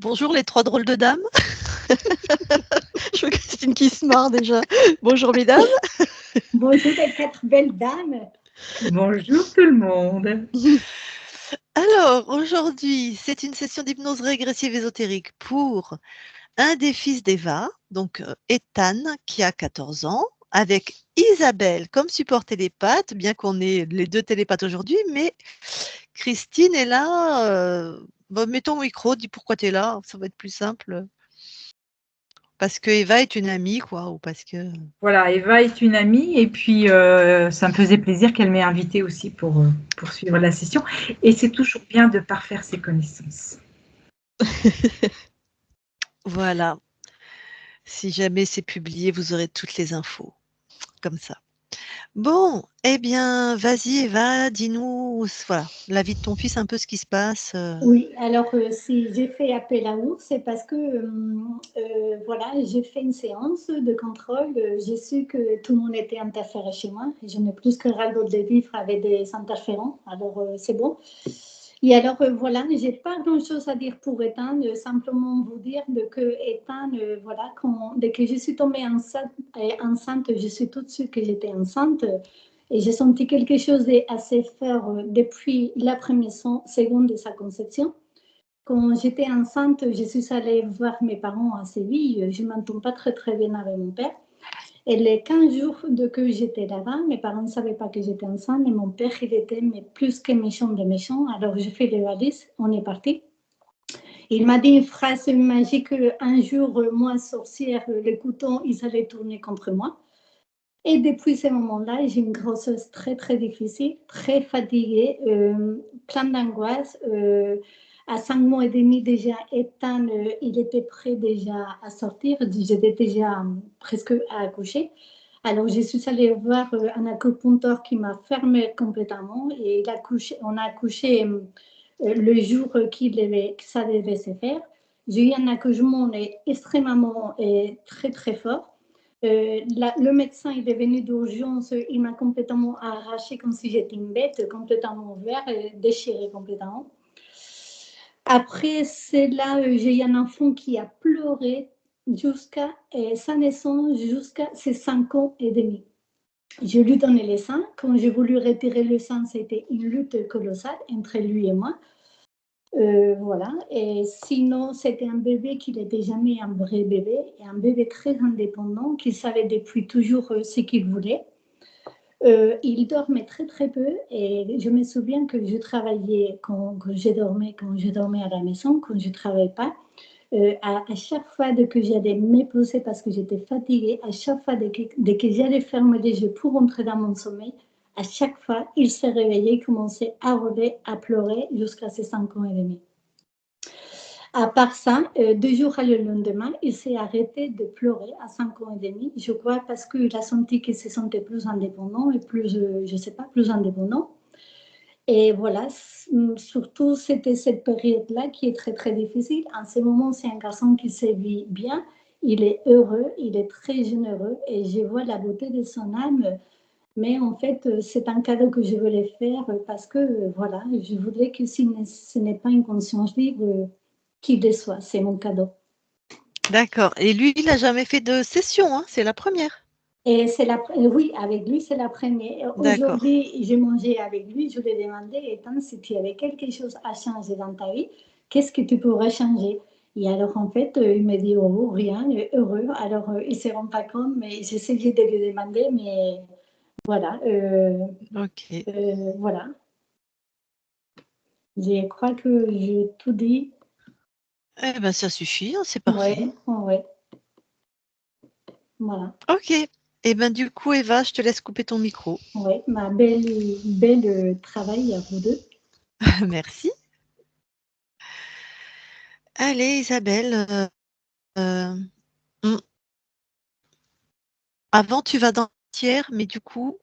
Bonjour les 3 drôles de dames. Je vois Christine qui se marre déjà. Bonjour mesdames. Bonjour les 4 belles dames. Bonjour tout le monde. Alors, aujourd'hui, c'est une session d'hypnose régressive ésotérique pour un des fils d'Eva, donc Ethan, qui a 14 ans, avec Isabelle comme support télépathe, bien qu'on ait les 2 télépathes aujourd'hui, mais Christine est là. Mettons au micro, dis pourquoi tu es là, ça va être plus simple. Parce que Eva est une amie, quoi, ou parce que... Voilà, Eva est une amie et puis ça me faisait plaisir qu'elle m'ait invitée aussi pour suivre la session. Et c'est toujours bien de parfaire ses connaissances. Voilà. Si jamais c'est publié, vous aurez toutes les infos, comme ça. Bon, eh bien, vas-y Eva, dis-nous, voilà, la vie de ton fils, un peu ce qui se passe. Oui, alors si j'ai fait appel à vous, c'est parce que voilà, j'ai fait une séance de contrôle. J'ai su que tout le monde était interféré chez moi. Je n'ai plus que ras-le-bol de vivre avec des interférents. Alors c'est bon. Et alors voilà, j'ai pas grand-chose à dire pour Ethan, simplement vous dire que Ethan, voilà, dès que je suis tombée enceinte, je suis tout de suite que j'étais enceinte. Et j'ai senti quelque chose d'assez fort depuis la première seconde de sa conception. Quand j'étais enceinte, je suis allée voir mes parents à Séville. Je ne m'entends pas très très bien avec mon père. Et les 15 jours que j'étais là-bas, mes parents ne savaient pas que j'étais enceinte, mais mon père, il était mais plus que méchant de méchant. Alors j'ai fait les valises, on est parti. Il m'a dit une phrase magique, un jour, moi, sorcière, le couteau, ils allaient tourner contre moi. Et depuis ce moment-là, j'ai une grossesse très, très difficile, très fatiguée, plein d'angoisse. À 5 mois et demi déjà, Ethan, il était prêt déjà à sortir. J'étais déjà presque à accoucher. Alors, je suis allée voir un acupuncteur qui m'a fermée complètement et on a accouché le jour que ça devait se faire. J'ai eu un accouchement extrêmement très, très fort. Le médecin il est venu d'urgence, il m'a complètement arraché comme si j'étais une bête, complètement ouverte, déchirée complètement. Après, c'est là j'ai eu un enfant qui a pleuré jusqu'à sa naissance, jusqu'à ses 5 ans et demi. Je lui donnais les seins. Quand j'ai voulu retirer le sein, c'était une lutte colossale entre lui et moi. Voilà. Et sinon, c'était un bébé qui n'était jamais un vrai bébé, et un bébé très indépendant qui savait depuis toujours ce qu'il voulait. Il dormait très très peu et je me souviens que je travaillais quand je dormais à la maison, quand je ne travaillais pas. À chaque fois que j'allais me poser parce que j'étais fatiguée, à chaque fois dès que j'allais fermer les yeux pour entrer dans mon sommeil, à chaque fois, il se réveillait, il commençait à rêver, à pleurer jusqu'à ses 5 ans et demi. À part ça, 2 jours le lendemain, il s'est arrêté de pleurer à 5 ans et demi. Je crois parce qu'il a senti qu'il se sentait plus indépendant et plus, je ne sais pas, plus indépendant. Et voilà, surtout, c'était cette période-là qui est très, très difficile. En ce moment, c'est un garçon qui se vit bien, il est heureux, il est très généreux et je vois la beauté de son âme. Mais en fait, c'est un cadeau que je voulais faire parce que, voilà, je voudrais que si ce n'est pas une conscience libre, qu'il déçoit, c'est mon cadeau. D'accord. Et lui, il n'a jamais fait de session, hein, c'est la première. Et oui, avec lui, c'est la première. D'accord. Aujourd'hui, j'ai mangé avec lui, je lui ai demandé, Ethan, si tu avais quelque chose à changer dans ta vie, qu'est-ce que tu pourrais changer? Et alors, en fait, il me dit, oh, rien, heureux. Alors, il ne se rend pas compte, mais j'essayais de lui demander, mais voilà. Ok. Voilà. Je crois que j'ai tout dit. Eh ben, ça suffit, hein, c'est Ouais, parfait. ouais. Voilà. Ok. Eh ben, du coup, Eva, je te laisse couper ton micro. Ouais, ma belle travail à vous deux. Merci. Allez, Isabelle. euh, hmm. Avant, tu vas dans la matière, mais du coup,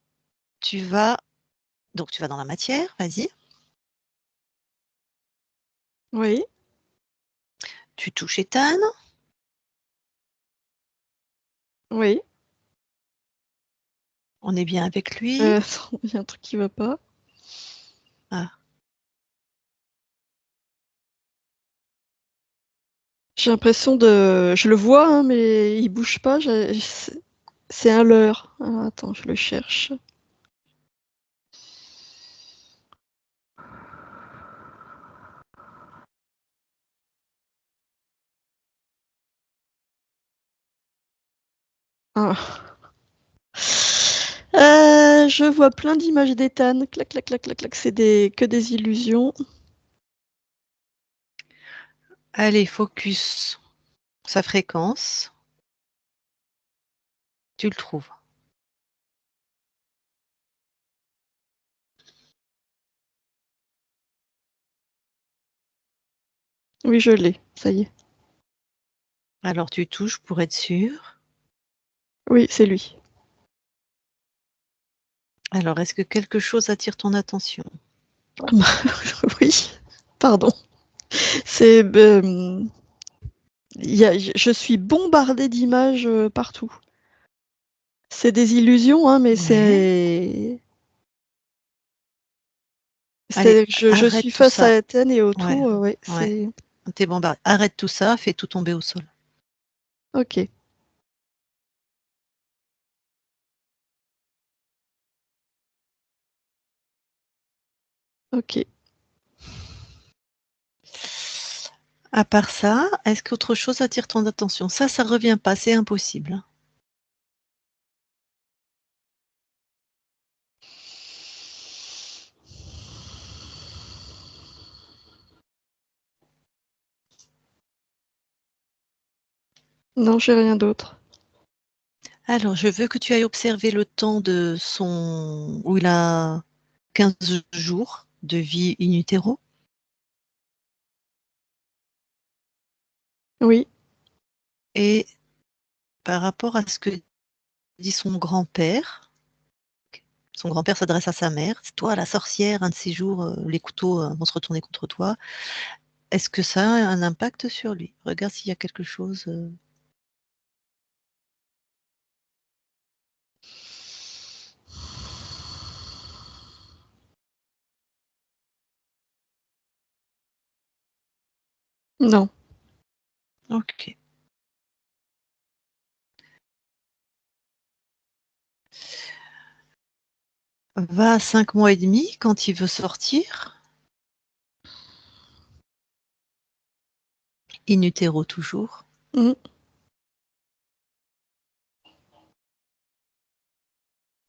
tu vas... Donc, tu vas dans la matière, vas-y. Oui, Tu touches Ethan. oui. On est bien avec lui. Attends, il y a un truc qui va pas. Ah. J'ai l'impression de... Je le vois, hein, mais il bouge pas. C'est un leurre. Alors, attends, je le cherche. Ah. Je vois plein d'images d'Ethan. Clac, clac, clac, clac, clac. C'est que des illusions. Allez, focus. Sa fréquence. Tu le trouves. Oui, je l'ai. Ça y est. Alors tu touches pour être sûr. Oui, c'est lui. Alors, est-ce que quelque chose attire ton attention? Oui, pardon. C'est... je suis bombardée d'images partout. C'est des illusions, hein, mais Ouais. Allez, je arrête suis tout face à ça. Ethan et Ouais, autour, ouais, ouais. c'est... T'es bombardé. Arrête tout ça, fais tout tomber au sol. Ok. Ok. À part ça, est-ce qu'autre chose attire ton attention? Ça revient pas, c'est impossible. Non, j'ai rien d'autre. Alors, je veux que tu ailles observer le temps de son... où il a 15 jours de vie in utero. Oui. Et par rapport à ce que dit son grand-père s'adresse à sa mère. C'est toi, la sorcière, un de ces jours, les couteaux vont se retourner contre toi. Est-ce que ça a un impact sur lui? Regarde s'il y a quelque chose. Non. Ok. Va à 5 mois et demi quand il veut sortir. In utero toujours. Mm.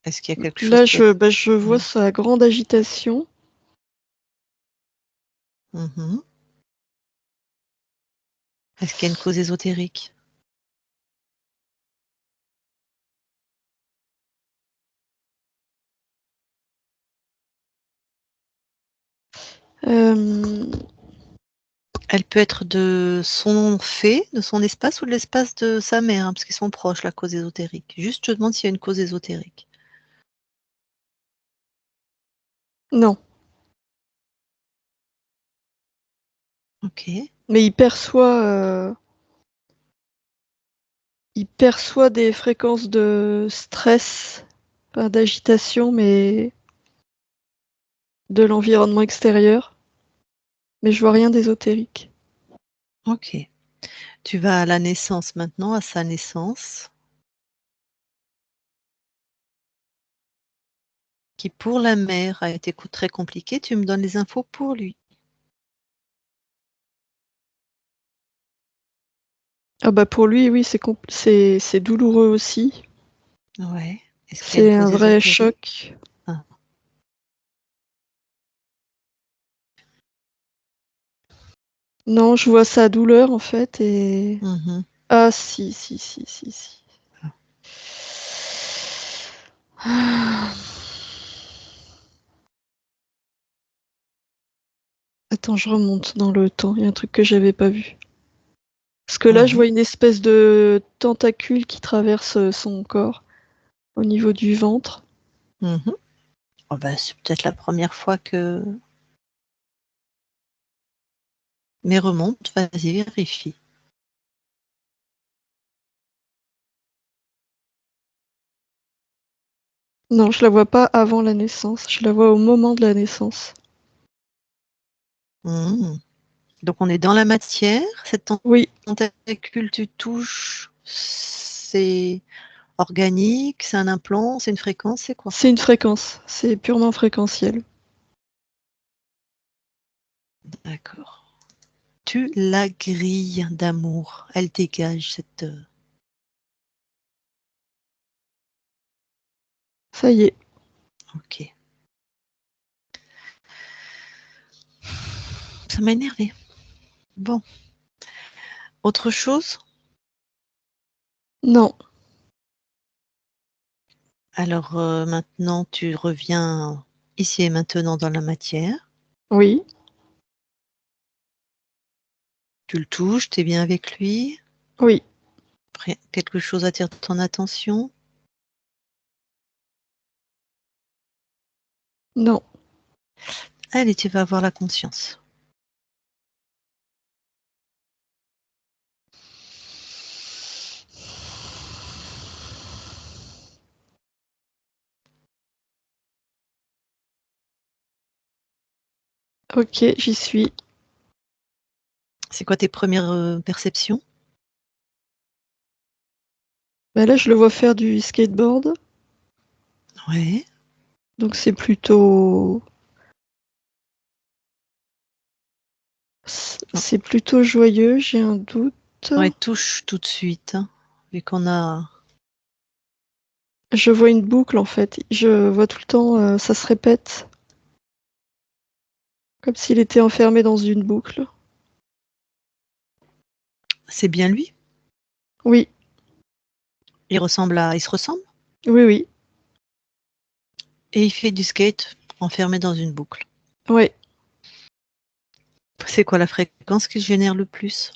Est-ce qu'il y a quelque chose Là, qui est... je vois sa grande agitation. Mhm. Est-ce qu'il y a une cause ésotérique? Euh, Elle peut être de son fait, de son espace ou de l'espace de sa mère, hein, parce qu'ils sont proches, la cause ésotérique. Juste, je te demande s'il y a une cause ésotérique. non. Ok. Mais il perçoit des fréquences de stress, pas d'agitation, mais de l'environnement extérieur. Mais je vois rien d'ésotérique. Ok. Tu vas à la naissance maintenant, à sa naissance, qui pour la mère a été très compliquée. Tu me donnes les infos pour lui. Ah bah pour lui, oui, c'est douloureux aussi. Ouais. Est-ce qu'il y a une C'est un cause vrai ésotérique? choc. Ah. Non, je vois sa douleur en fait et... Mhm. Ah si, si, si, si, si. Ah. Attends, je remonte dans le temps. Il y a un truc que j'avais pas vu. Parce que là, je Ouais. vois une espèce de tentacule qui traverse son corps au niveau du ventre. Mhm. Oh bah, c'est peut-être la première fois que... Mais remonte, vas-y, vérifie. Non, je la vois pas avant la naissance. Je la vois au moment de la naissance. Mhm. Donc on est dans la matière. Cette Oui, tentacule, tu touches, c'est organique, c'est un implant, c'est une fréquence, c'est quoi? c'est une fréquence. C'est purement fréquentiel. D'accord. Tu la grilles d'amour. Elle dégage cette... Ça y est. Ok. Ça m'a énervé. Bon. Autre chose? Non. Alors maintenant, tu reviens ici et maintenant dans la matière. Oui. Tu le touches, tu es bien avec lui. Oui. Après, quelque chose attire ton attention. Non. Allez, tu vas avoir la conscience. Ok, j'y suis. C'est quoi tes premières perceptions? Bah là, je le vois faire du skateboard. Ouais. Donc c'est plutôt... C'est plutôt joyeux, j'ai un doute. Ouais, touche tout de suite, hein, vu qu'on a... Je vois une boucle en fait. Je vois tout le temps, ça se répète. Comme s'il était enfermé dans une boucle. C'est bien lui? Oui, Il se ressemble? oui, oui. Et il fait du skate enfermé dans une boucle. Ouais. C'est quoi la fréquence qui génère le plus?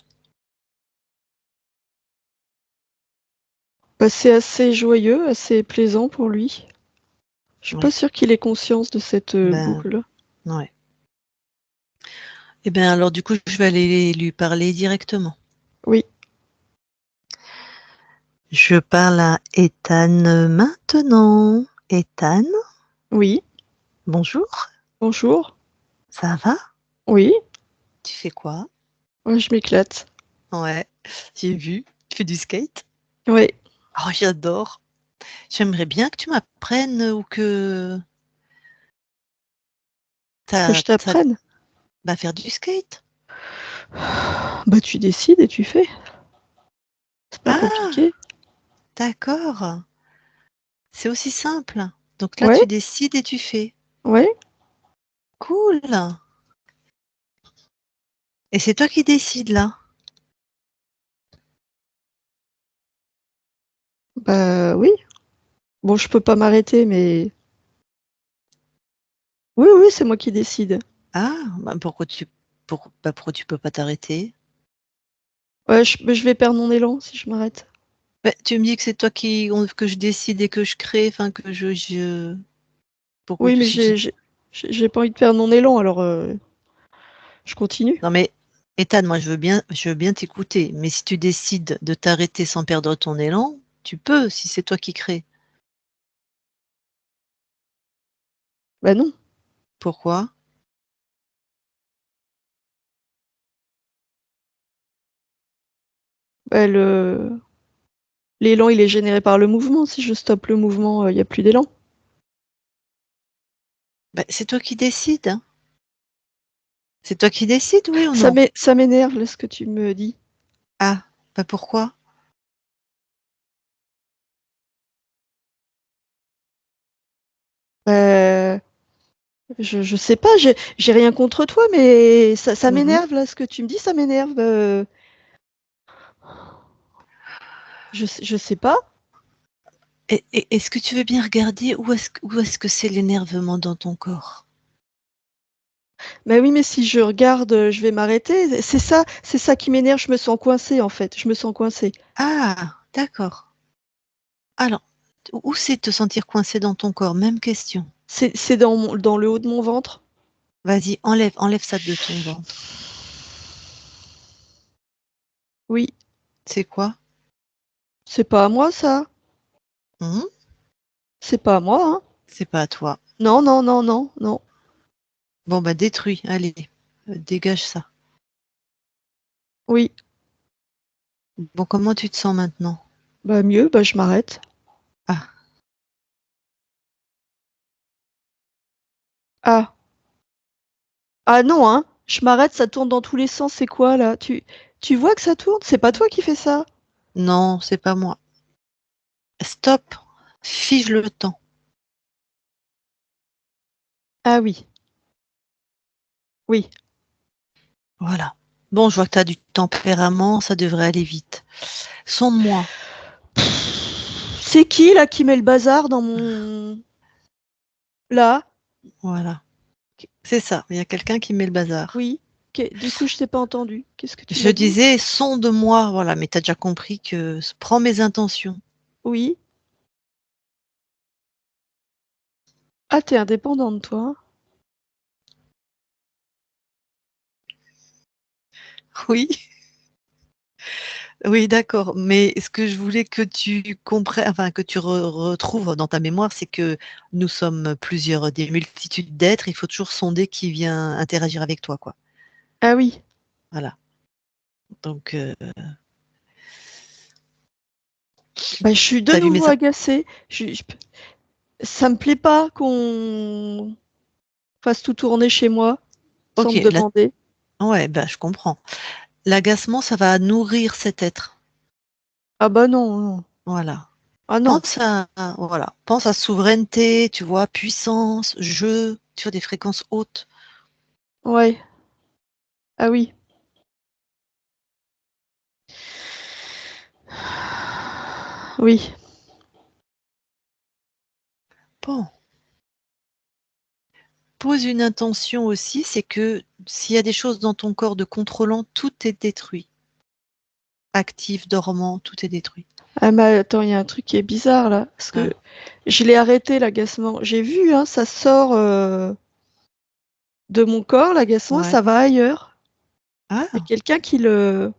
Bah, c'est assez joyeux, assez plaisant pour lui. Je suis pas Ouais. sûre qu'il ait conscience de cette Ben, boucle. ouais. Eh bien, alors du coup, je vais aller lui parler directement. Oui, Je parle à Ethan maintenant. Ethan, oui. bonjour, Bonjour. ça va? Oui, Tu fais quoi? ouais, je m'éclate. Ouais, j'ai vu. Tu fais du skate? Oui, Oh, j'adore. J'aimerais bien que tu m'apprennes ou que que je t'as t'apprenne. bah, faire du skate. Bah, tu décides et tu fais. C'est pas Ah, compliqué. d'accord. C'est aussi simple. Donc là, Ouais, tu décides et tu fais. ouais. Cool. Et c'est toi qui décides là. Bah, oui. Bon, je peux pas m'arrêter, mais oui, oui, c'est moi qui décide. Ah, bah pourquoi tu peux pas t'arrêter? Ouais, mais je vais perdre mon élan si je m'arrête. Bah, tu me dis que c'est toi que je décide et que je crée, enfin que je... Pourquoi Oui, mais si tu... j'ai pas envie de perdre mon élan, alors je continue. Non mais, Ethan, moi je veux bien t'écouter, mais si tu décides de t'arrêter sans perdre ton élan, tu peux, si c'est toi qui crée. Bah non. Pourquoi? Bah, l'élan, il est généré par le mouvement. Si je stoppe le mouvement, il n'y a plus d'élan. Bah, c'est toi qui décides, hein. C'est toi qui décides, oui ou non? Ça m'énerve, là, ce que tu me dis. Ah, bah pourquoi? Euh, je sais pas, j'ai rien contre toi, mais ça Mhm. m'énerve, là, ce que tu me dis, ça m'énerve. Je sais pas. Est-ce que tu veux bien regarder où est-ce que c'est l'énervement dans ton corps? Bah oui, mais si je regarde, je vais m'arrêter. C'est ça qui m'énerve, je me sens coincée, en fait. Je me sens coincée. Ah, d'accord. Alors, où c'est de te sentir coincé dans ton corps? Même question. C'est dans le haut de mon ventre. Vas-y, enlève ça de ton ventre. Oui, C'est quoi? c'est pas à moi, ça. Mhm. C'est pas à moi, hein. C'est pas à toi. Non, non, non, non, non. Bon, bah détruis, allez, dégage ça. Oui. Bon, comment tu te sens maintenant? Bah mieux, bah je m'arrête. Ah, Ah. Ah non, hein. Je m'arrête, ça tourne dans tous les sens. C'est quoi là? Tu vois que ça tourne? C'est pas toi qui fais ça? non, c'est pas moi. Stop, fige le temps. Ah oui. Oui. Voilà. Bon, je vois que tu as du tempérament, ça devrait aller vite. Sonde-moi. C'est qui là qui met le bazar dans mon... Là? Voilà. C'est ça, il y a quelqu'un qui met le bazar. Oui. Du coup, je t'ai pas entendu. Qu'est-ce que tu Je m'as dit? disais sonde-moi, voilà, mais tu as déjà compris que prends mes intentions. Oui. Ah, t'es indépendante, toi. Oui, oui, d'accord. Mais ce que je voulais que tu comprennes, enfin que tu retrouves dans ta mémoire, c'est que nous sommes plusieurs, des multitudes d'êtres. Il faut toujours sonder qui vient interagir avec toi, quoi. Ah oui. Voilà. Donc, Bah, je suis de tu as vu mes... nouveau agacée. Ça me plaît pas qu'on fasse tout tourner chez moi sans Ok, me demander. ouais, bah, je comprends. L'agacement, ça va nourrir cet être. Ah bah non, non. Voilà. Ah non. Voilà. Pense à souveraineté, tu vois, puissance, jeu, tu vois, des fréquences hautes. Ouais. Ah oui. Oui. Bon. Pose une intention aussi, c'est que s'il y a des choses dans ton corps de contrôlant, tout est détruit. Actif, dormant, tout est détruit. Ah mais attends, il y a un truc qui est bizarre là. Parce que Ah, je l'ai arrêté l'agacement. J'ai vu, hein, ça sort de mon corps, l'agacement, ouais. ça va ailleurs. Il y a Ah, quelqu'un qui le...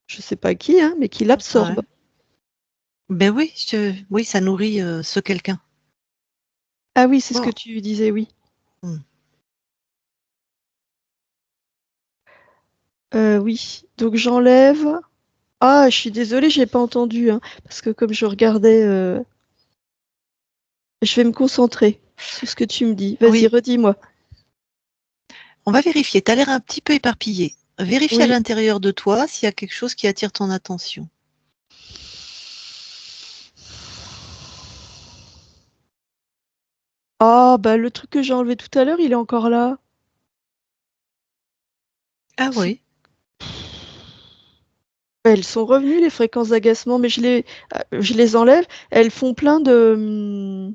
Je sais pas qui, hein, mais qui l'absorbe. ouais. Ben oui, oui, ça nourrit ce quelqu'un. Ah oui, c'est ce que Bon. tu disais, oui. Hmm. Oui. Donc j'enlève. Ah, je suis désolée, j'ai pas entendu, hein, parce que comme je regardais, je vais me concentrer sur ce que tu me dis. Vas-y, Oui, redis-moi. on va vérifier. Tu as l'air un petit peu éparpillé. Vérifie à Oui. l'intérieur de toi s'il y a quelque chose qui attire ton attention. Ah, bah le truc que j'ai enlevé tout à l'heure, il est encore là. Ah C'est- oui, Elles sont revenues, les fréquences d'agacement, mais je les enlève. Elles font plein de...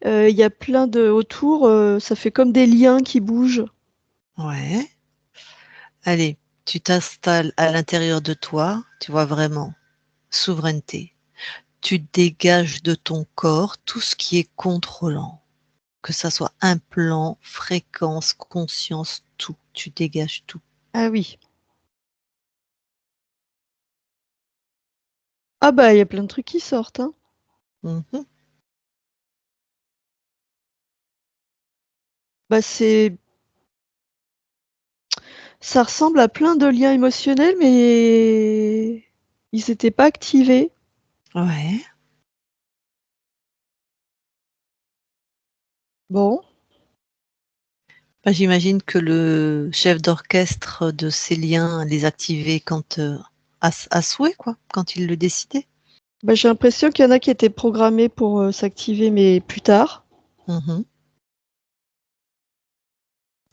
Il y a plein de... Autour, ça fait comme des liens qui bougent. ouais. Allez, tu t'installes à l'intérieur de toi, tu vois vraiment, souveraineté. Tu dégages de ton corps tout ce qui est contrôlant, que ça soit implant, fréquence, conscience, tout. Tu dégages tout. Ah oui. Ah bah, il y a plein de trucs qui sortent, hein. Mhm. Bah, ça ressemble à plein de liens émotionnels, mais ils n'étaient pas activés. Ouais. Bon, Bah, j'imagine que le chef d'orchestre de ces liens les activait quand à souhait, quoi, quand il le décidait. bah, j'ai l'impression qu'il y en a qui étaient programmés pour s'activer, mais plus tard. Mhm.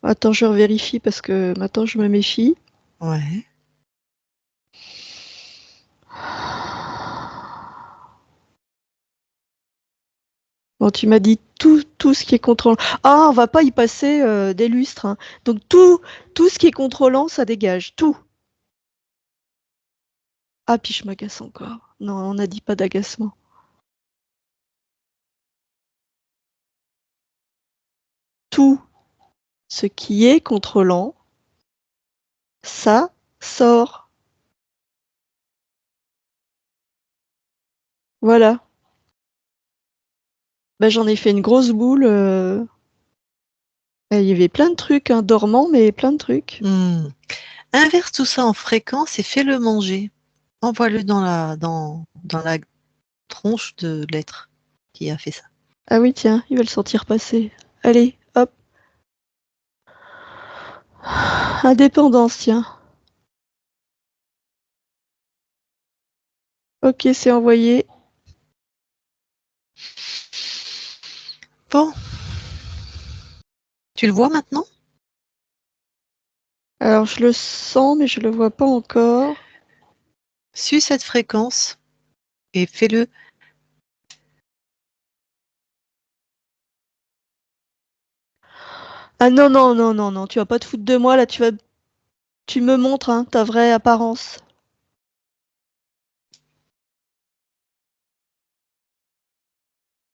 Attends, je vérifie parce que maintenant je me méfie. Ouais. Bon, tu m'as dit tout ce qui est contrôlant. Ah, on va pas y passer des lustres, hein. Donc tout ce qui est contrôlant, ça dégage. Tout. Ah, puis je m'agace encore. Non, on n'a dit pas d'agacement. Tout ce qui est contrôlant, ça sort. Voilà. Bah, j'en ai fait une grosse boule. Il y avait plein de trucs, hein, dormants, mais plein de trucs. Hmm. Inverse tout ça en fréquence et fais-le manger. Envoie-le dans la tronche de l'être qui a fait ça. Ah oui, tiens, il va le sentir passer. Allez, hop. Indépendance, tiens. Ok, c'est envoyé. Bon. Tu le vois maintenant? Alors, je le sens, mais je le vois pas encore. Suis cette fréquence et fais-le. Ah non, non, non, non, non, tu vas pas te foutre de moi, là, tu me montres, hein, ta vraie apparence.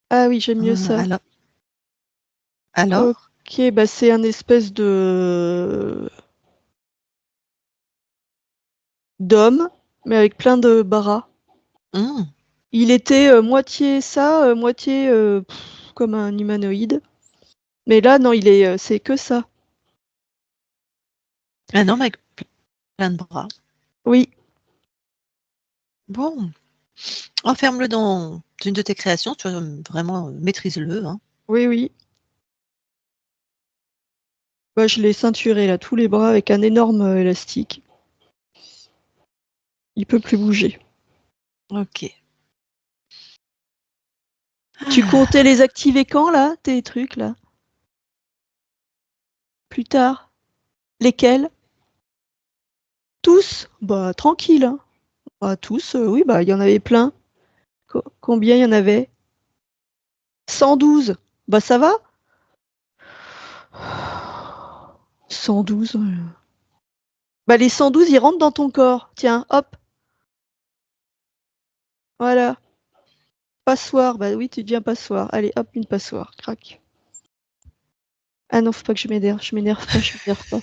Ah oui, j'aime mieux ça. Alors? Ok, bah c'est un espèce de d'homme, mais avec plein de bras. Hum. Il était moitié ça, moitié comme un humanoïde. Mais là, non, c'est que ça. Un homme avec plein de bras. Oui, Bon. Enferme-le dans une de tes créations. Tu vois, vraiment, maîtrise-le. Hein. oui, oui. Bah, je l'ai ceinturé là, tous les bras avec un énorme élastique. Il peut plus bouger. Ok. Tu comptais les activer quand là, tes trucs là? Plus tard. Lesquels? Tous? Bah tranquille, hein. Bah tous, oui, bah il y en avait plein. Combien il y en avait? 112. Bah ça va? 112. Bah les 112, ils rentrent dans ton corps. Tiens, hop, voilà. Passoire. Bah oui, tu deviens passoire. Allez, hop, une passoire. Crac. Ah non, faut pas que je m'énerve. Je m'énerve pas, je m'énerve pas.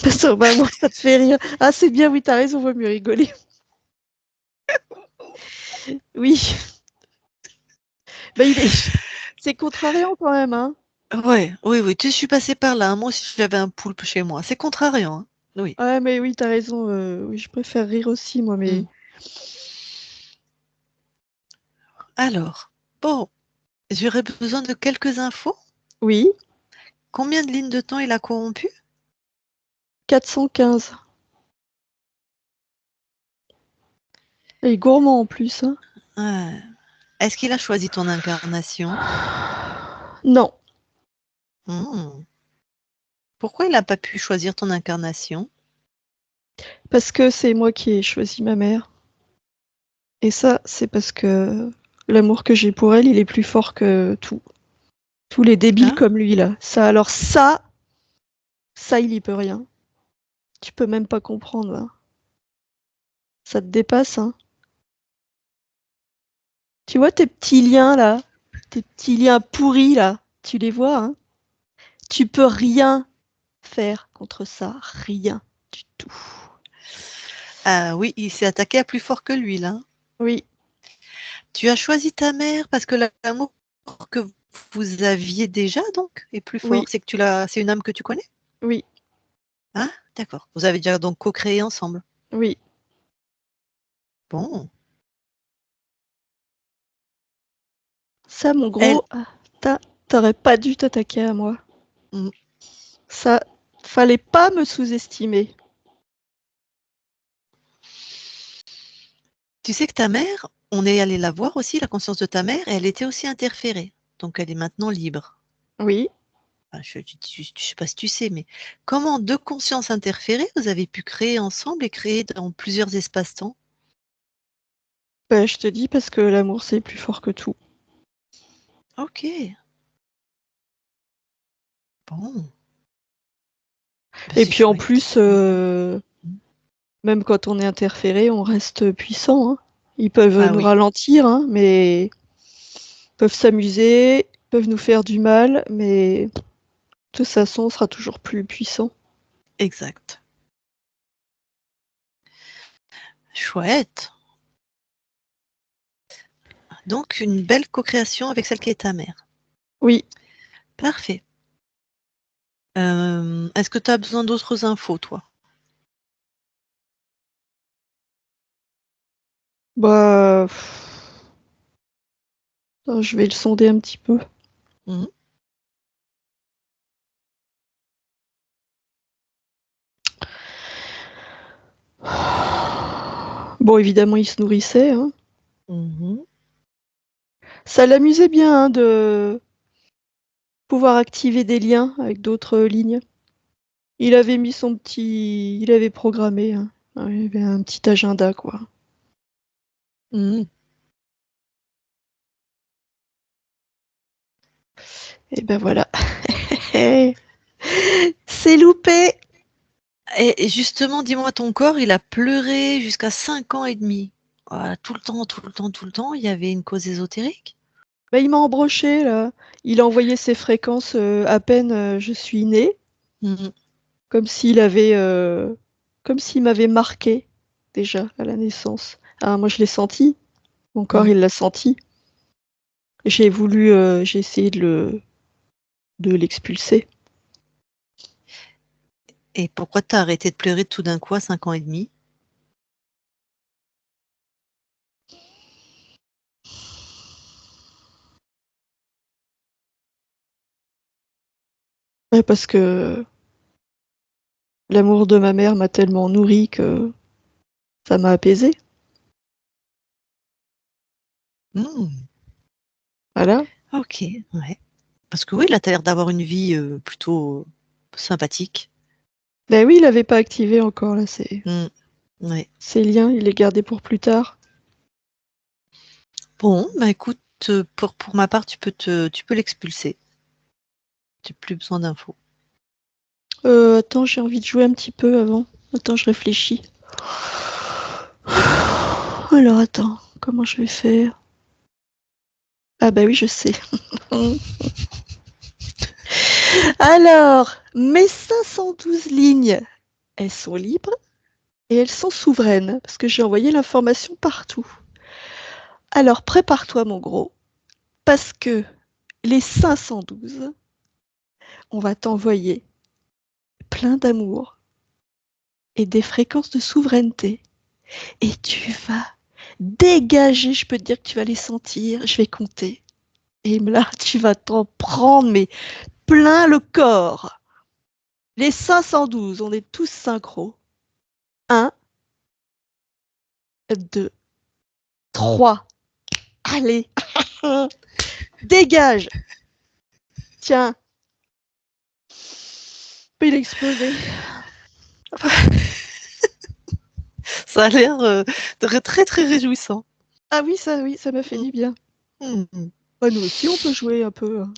Passoire, bah moi, ça te fait rire. Ah, c'est bien, oui, t'as raison, vaut mieux rigoler. Oui. Bah c'est contrariant quand même, hein. Ouais, oui, oui. Je suis passée par là. Hein. Moi aussi, j'avais un poulpe chez moi. C'est contrariant. Hein. Oui. Ouais, mais oui, t'as raison. Oui, je préfère rire aussi, moi, mais. Mm. Alors, bon, j'aurais besoin de quelques infos. Oui, Combien de lignes de temps il a corrompu? 415. Il est gourmand en plus, hein. Est-ce qu'il a choisi ton incarnation? Non, Hmm. Pourquoi il n'a pas pu choisir ton incarnation? parce que c'est moi qui ai choisi ma mère. Et ça, c'est parce que l'amour que j'ai pour elle, il est plus fort que tout. Tous les débiles Hein? comme lui, là. Ça, il y peut rien. Tu peux même pas comprendre, hein. Ça te dépasse, hein. Tu vois tes petits liens, là? Tes petits liens pourris, là? Tu les vois, hein? Tu peux rien faire contre ça. Rien du tout. Ah oui, il s'est attaqué à plus fort que lui, là. Oui, Tu as choisi ta mère parce que l'amour que vous aviez déjà, donc, est plus oui, fort. C'est une âme que tu connais? oui, Ah, d'accord. Vous avez déjà donc co-créé ensemble. oui. Bon. Ça, mon Elle, gros, t'aurais pas dû t'attaquer à moi. mm, Ça, fallait pas me sous-estimer. tu sais que ta mère, on est allé la voir aussi, la conscience de ta mère, et elle était aussi interférée. Donc elle est maintenant libre. Oui. Enfin, je ne sais pas si tu sais, mais comment deux consciences interférées, vous avez pu créer ensemble et créer dans plusieurs espaces-temps? Bah, je te dis parce que l'amour, c'est plus fort que tout. Ok. Bon. Ben, Et c'est puis en chouette. plus, même quand on est interféré, on reste puissant, hein. Ils peuvent Ah nous oui, ralentir, hein, mais ils peuvent s'amuser, ils peuvent nous faire du mal, mais de toute façon, on sera toujours plus puissant. exact. Chouette. Donc une belle co-création avec celle qui est ta mère. Oui, Parfait. Est-ce que tu as besoin d'autres infos, toi? Bah, je vais le sonder un petit peu. Mhm. Bon, évidemment, il se nourrissait, hein. Mhm. Ça l'amusait bien, hein, de pouvoir activer des liens avec d'autres lignes. Il avait mis son petit... Il avait programmé, hein. Il avait un petit agenda, quoi. Mhm. Et ben voilà. C'est loupé. Et justement, dis-moi, ton corps, il a pleuré jusqu'à 5 ans et demi. Voilà, tout le temps, tout le temps, tout le temps, il y avait une cause ésotérique? Bah, il m'a embroché, là. Il a envoyé ses fréquences à peine je suis née, Mhm. comme s'il avait... comme s'il m'avait marqué, déjà, à la naissance. Ah, moi, je l'ai senti. Mon corps, Mhm. il l'a senti. J'ai essayé de l'expulser. Et pourquoi t'as arrêté de pleurer tout d'un coup à 5 ans et demi? Ouais, parce que l'amour de ma mère m'a tellement nourri que ça m'a apaisé. Mhm. Voilà. Ok, ouais. Parce que oui, là, t'as l'air d'avoir une vie plutôt sympathique. Ben oui, il avait pas activé encore, là, Mhm. Ouais. ces liens, il les gardait pour plus tard. Bon, bah écoute, pour ma part, tu peux l'expulser. J'ai plus besoin d'infos. Attends, j'ai envie de jouer un petit peu avant. Attends, je réfléchis. Alors attends, comment je vais faire? Ah bah oui, je sais. Alors, mes 512 lignes, elles sont libres et elles sont souveraines parce que j'ai envoyé l'information partout. Alors prépare-toi mon gros, parce que les 512, on va t'envoyer plein d'amour et des fréquences de souveraineté. Et tu vas dégager, je peux te dire que tu vas les sentir, je vais compter. Et là, tu vas t'en prendre, mais plein le corps. Les 512, on est tous synchro. Un, 2, 3. Allez, dégage. Tiens, il a explosé. Ça a l'air très très réjouissant. Ah oui, ça m'a fait Mm. du bien. Mhm. Bah, nous aussi, on peut jouer un peu, hein.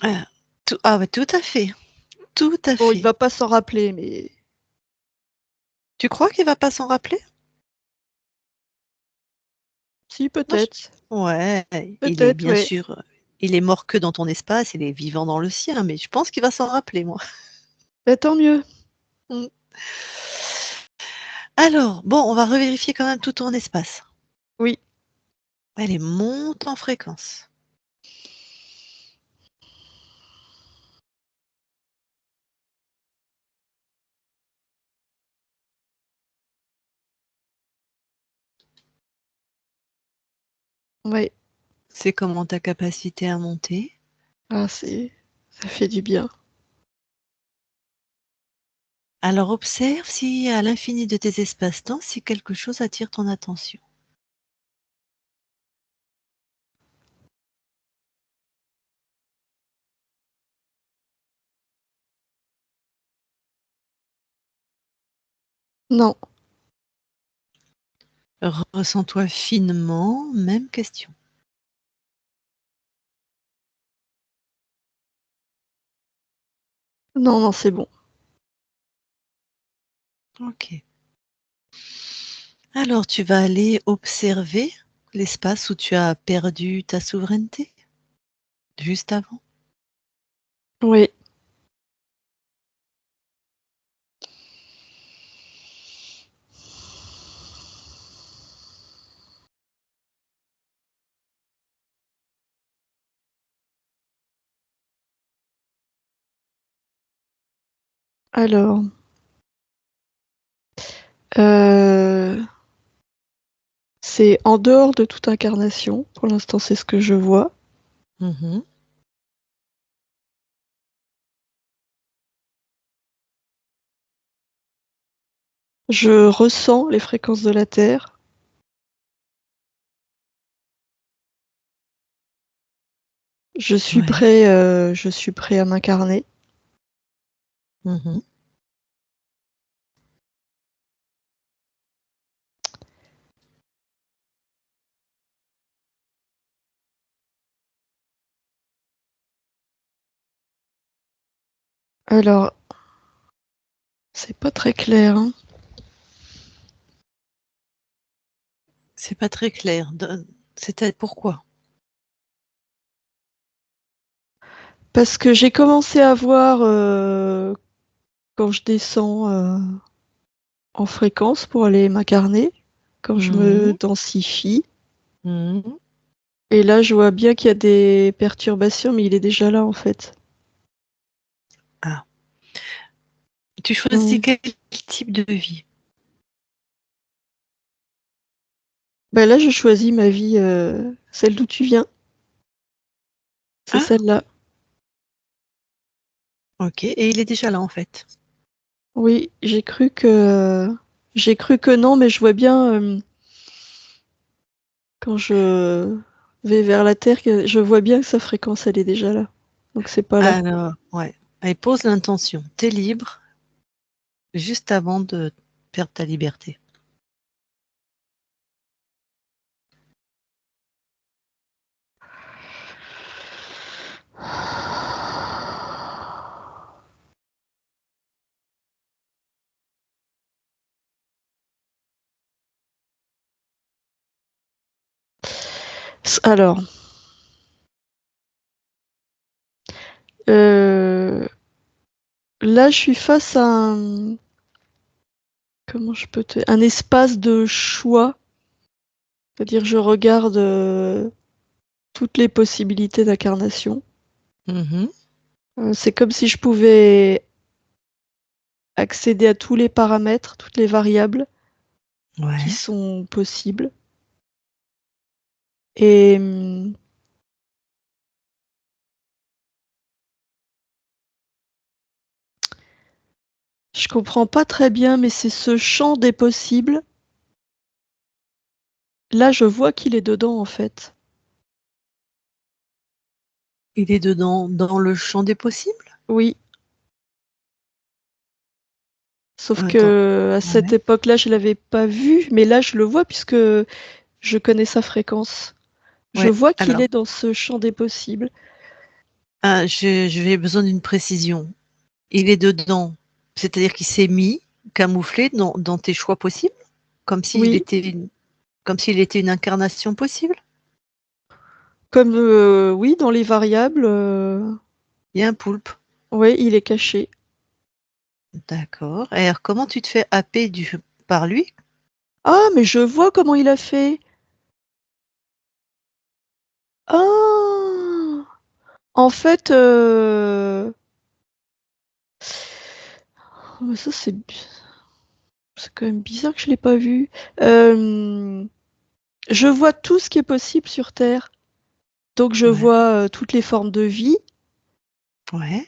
Ah ouais, tout à fait, tout à Bon, il fait. va pas s'en rappeler, mais Tu crois qu'il va pas s'en rappeler? si, Moi, peut-être. ouais, il est Peut-être, bien ouais. sûr, il est mort que dans ton espace, il est vivant dans le sien, mais je pense qu'il va s'en rappeler, moi. Bah, tant mieux. Mm. Alors, bon, on va revérifier quand même tout ton espace. Oui. Allez, monte en fréquence. Ouais. C'est comment ta capacité à monter? Ah, ça fait du bien. Alors observe si à l'infini de tes espaces-temps, si quelque chose attire ton attention. Non. Ressens-toi finement, même question. Non, non, c'est bon. Ok. Alors tu vas aller observer l'espace où tu as perdu ta souveraineté, juste avant. Oui. Alors, euh, c'est en dehors de toute incarnation. Pour l'instant, c'est ce que je vois. Mhm. Je ressens les fréquences de la Terre. Je suis Ouais. prêt à m'incarner. Mhm. Alors, c'est pas très clair, hein. C'est pas très clair. C'était pourquoi? Parce que j'ai commencé à voir quand je descends en fréquence pour aller m'incarner, quand je me Mhm. densifie. Mhm. Et là, je vois bien qu'il y a des perturbations, mais il est déjà là en fait. Ah. Tu choisis Ouais. quel type de vie? Bah là, je choisis ma vie, celle d'où tu viens. C'est Ah, celle-là. ok. Et il est déjà là en fait. Oui, j'ai cru que non, mais je vois bien quand je vais vers la Terre, je vois bien que sa fréquence, elle est déjà là. Donc c'est pas là. Alors, ouais. Et pose l'intention. T'es libre juste avant de perdre ta liberté. Alors, euh, là, je suis face à un espace de choix. C'est-à-dire, je regarde toutes les possibilités d'incarnation. Mhm. C'est comme si je pouvais accéder à tous les paramètres, toutes les variables qui Ouais. sont possibles. Et je comprends pas très bien, mais c'est ce champ des possibles. Là, je vois qu'il est dedans, en fait. Il est dedans, dans le champ des possibles? Oui, sauf Attends. que à cette Ouais. époque-là, je l'avais pas vu, mais là, je le vois puisque je connais sa fréquence. Je Ouais. vois qu'il Alors, est dans ce champ des possibles. je vais besoin d'une précision. Il est dedans, c'est-à-dire qu'il s'est mis, camouflé dans tes choix possibles, comme s'il Oui, était comme s'il était une incarnation possible? comme oui, dans les variables, Il y a un poulpe. ouais, il est caché. D'accord. Et alors, comment tu te fais happer par lui? Ah, mais je vois comment il a fait. Ah, en fait, oh, mais ça c'est quand même bizarre que je l'ai pas vu. Euh, je vois tout ce qui est possible sur Terre. Donc je Ouais. vois toutes les formes de vie. Ouais.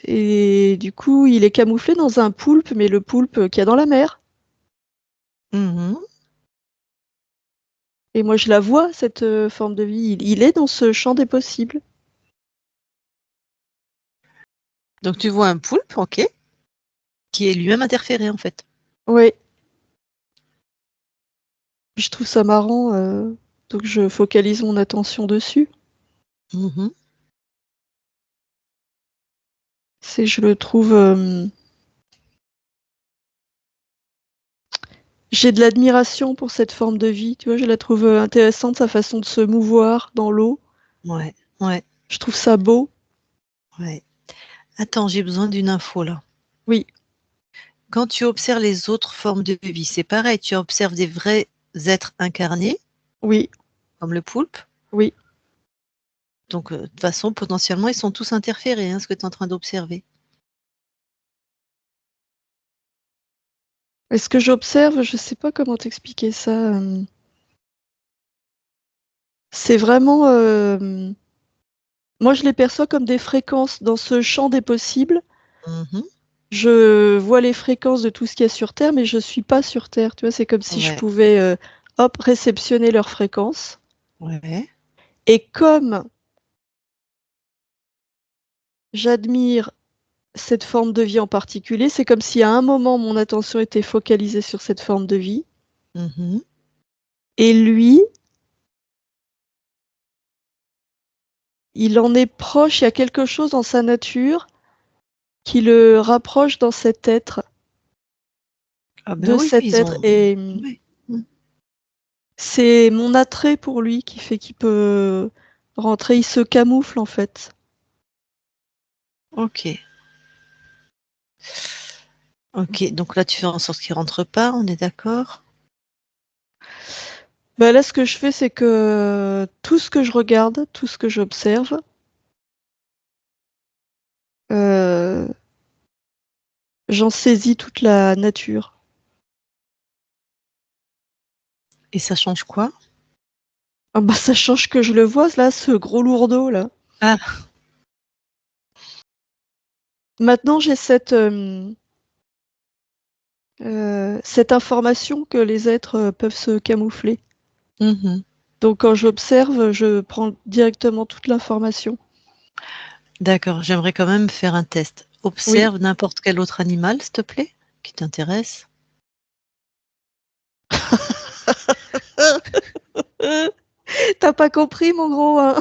Et du coup, il est camouflé dans un poulpe, mais le poulpe qu'il y a dans la mer. Mhm. Et moi, je la vois, cette forme de vie. Il est dans ce champ des possibles. Donc tu vois un poulpe, ok, qui est lui-même interféré en fait. Oui, je trouve ça marrant. Donc je focalise mon attention dessus. Mhm. Je le trouve. J'ai de l'admiration pour cette forme de vie. Tu vois, je la trouve intéressante, sa façon de se mouvoir dans l'eau. Ouais. Ouais. Je trouve ça beau. Ouais. Attends, j'ai besoin d'une info là. Oui, Quand tu observes les autres formes de vie, c'est pareil, tu observes des vrais êtres incarnés, oui, comme le poulpe. oui. Donc, de toute façon, potentiellement, ils sont tous interférés, hein, ce que tu es en train d'observer. Et ce que j'observe, je sais pas comment t'expliquer ça. C'est vraiment. Moi, je les perçois comme des fréquences dans ce champ des possibles. Mhm. Je vois les fréquences de tout ce qu'il y a sur Terre, mais je suis pas sur Terre. Tu vois, c'est comme si je Ouais, pouvais, hop, réceptionner leurs fréquences. ouais. Et comme j'admire cette forme de vie en particulier, c'est comme si à un moment mon attention était focalisée sur cette forme de vie. Mhm. Et lui, il en est proche, il y a quelque chose dans sa nature qui le rapproche dans cet être, Ah ben de oui, cet ils être. ont. Et Oui. Mm. c'est mon attrait pour lui qui fait qu'il peut rentrer, il se camoufle en fait. Ok. Ok. Donc là, tu fais en sorte qu'il rentre pas, on est d'accord? Bah là, ce que je fais, c'est que tout ce que je regarde, tout ce que j'observe, euh, j'en saisis toute la nature. Et ça change quoi? Ah bah ça change que je le vois là, ce gros lourdeau là. Ah, Maintenant, j'ai cette information que les êtres peuvent se camoufler. mhm. Donc quand j'observe, je prends directement toute l'information. D'accord. J'aimerais quand même faire un test. Oui. Observe n'importe quel autre animal, s'il te plaît, qui t'intéresse. T'as pas compris, mon gros, hein?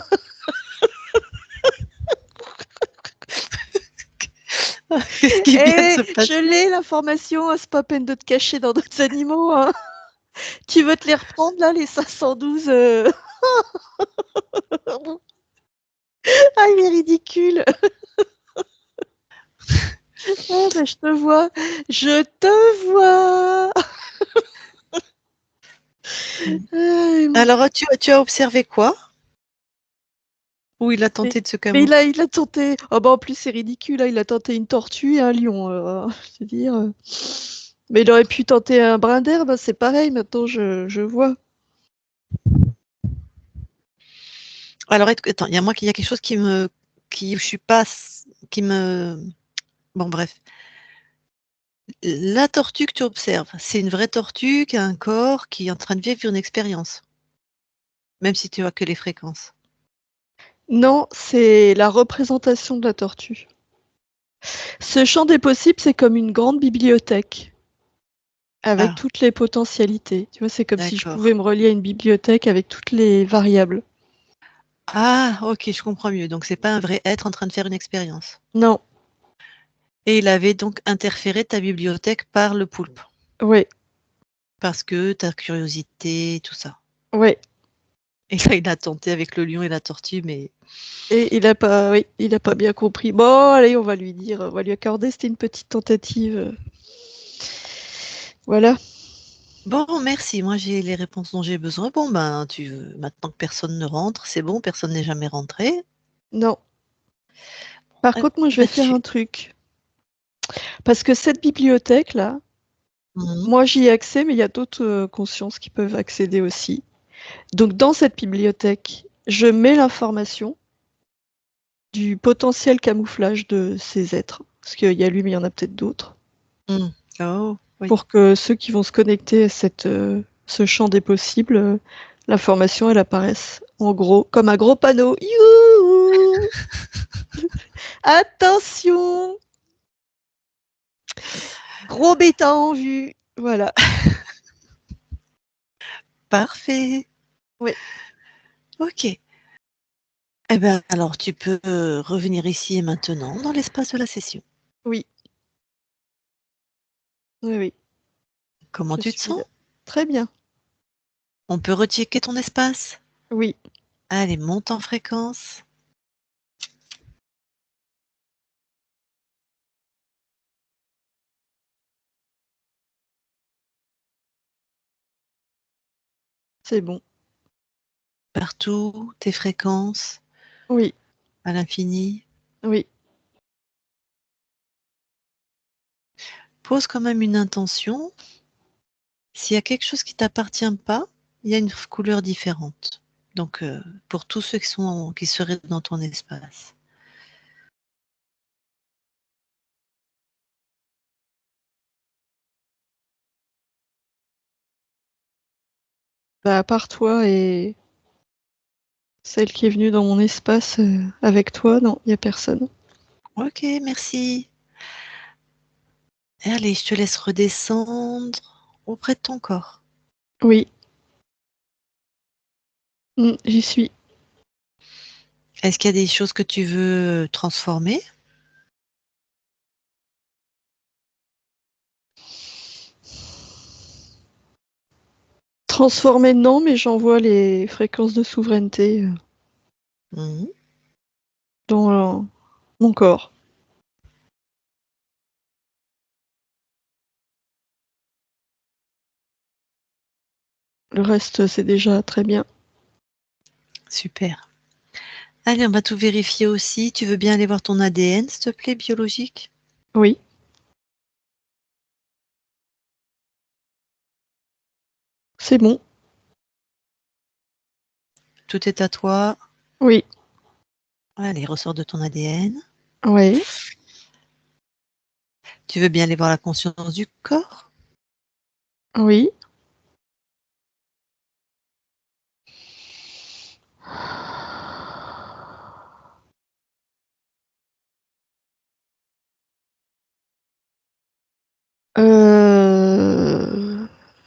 Qu'est-ce qui vient de Eh, se je passer? l'ai l'information, c'est pas peine de te cacher dans d'autres animaux, hein. Tu veux te les reprendre là, les 512 Ah, il est ridicule. Ah, bah, je te vois. Je te vois. Ah, Alors, tu as observé quoi? Où il a mais tenté de se mais camoufler? il a tenté. Oh, bah, en plus, c'est ridicule, hein. Il a tenté une tortue et un lion. Je veux dire. Mais il aurait pu tenter un brin d'herbe, c'est pareil. Maintenant, je vois. Alors, attends, il y a moi, il y a quelque chose je suis pas, qui me, bon, bref. La tortue que tu observes, c'est une vraie tortue qui a un corps qui est en train de vivre une expérience, même si tu vois que les fréquences. Non, c'est la représentation de la tortue. Ce champ des possibles, c'est comme une grande bibliothèque avec Ah, toutes les potentialités. Tu vois, c'est comme si je d'accord. pouvais me relier à une bibliothèque avec toutes les variables. Ah, ok, je comprends mieux. Donc, c'est pas un vrai être en train de faire une expérience. Non, Et il avait donc interféré ta bibliothèque par le poulpe, ouais, parce que ta curiosité, tout ça. ouais. Et là, il a tenté avec le lion et la tortue, mais Et il a pas, oui, il a pas bien compris. Bon, allez, on va lui dire, on va lui accorder, c'était une petite tentative. Voilà. bon, merci. Moi, j'ai les réponses dont j'ai besoin. Bon, ben, maintenant que personne ne rentre, c'est bon, personne n'est jamais rentré. Non. Par Eh contre, moi, je vais ben, faire un truc. Parce que cette bibliothèque-là, Mhm. moi, j'y ai accès, mais il y a d'autres consciences qui peuvent accéder aussi. Donc, dans cette bibliothèque, je mets l'information du potentiel camouflage de ces êtres. Parce qu'il y a lui, mais il y en a peut-être d'autres. Mm. Oh, oui. Pour que ceux qui vont se connecter à ce champ des possibles, l'information, elle apparaisse en gros, comme un gros panneau. Youhou! Attention! Gros bêta en vue. Voilà. Parfait. Oui, Ok. Eh ben, alors, tu peux revenir ici et maintenant dans l'espace de la session. oui, oui, oui. Comment Je tu te suis sens? là. Très bien. On peut rechecker ton espace? Oui, Allez, monte en fréquence. c'est bon. Partout, tes fréquences, Oui, à l'infini. oui, Pose quand même une intention. S'il y a quelque chose qui t'appartient pas, il y a une couleur différente. Donc, pour tous ceux qui seraient dans ton espace. Bah, à part toi et celle qui est venue dans mon espace avec toi, non, il n'y a personne. Ok, merci. Allez, je te laisse redescendre auprès de ton corps. Oui. J'y suis. Est-ce qu'il y a des choses que tu veux transformer? Transformer, non, mais j'envoie les fréquences de souveraineté Mhm. dans mon corps. Le reste, c'est déjà très bien. Super. Allez, on va tout vérifier aussi. Tu veux bien aller voir ton ADN, s'il te plaît, biologique? Oui. C'est bon. Tout est à toi. Oui. Allez, ressors de ton ADN. Oui. Tu veux bien aller voir la conscience du corps? Oui.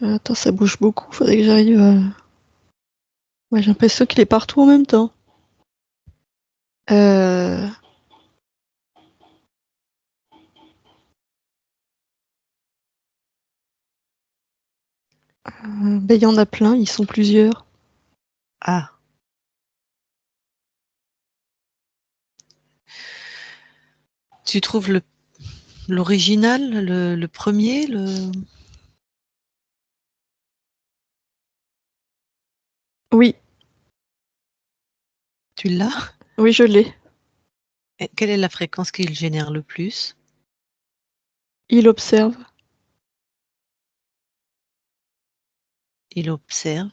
Attends, ça bouge beaucoup. Faudrait que j'arrive à... Ouais, j'ai l'impression qu'il est partout en même temps. Euh... Ben, il y en a plein, ils sont plusieurs. Ah. Tu trouves l'original, le premier, Oui. tu l'as? Oui, je l'ai. Et quelle est la fréquence qu'il génère le plus? Il observe. Il observe.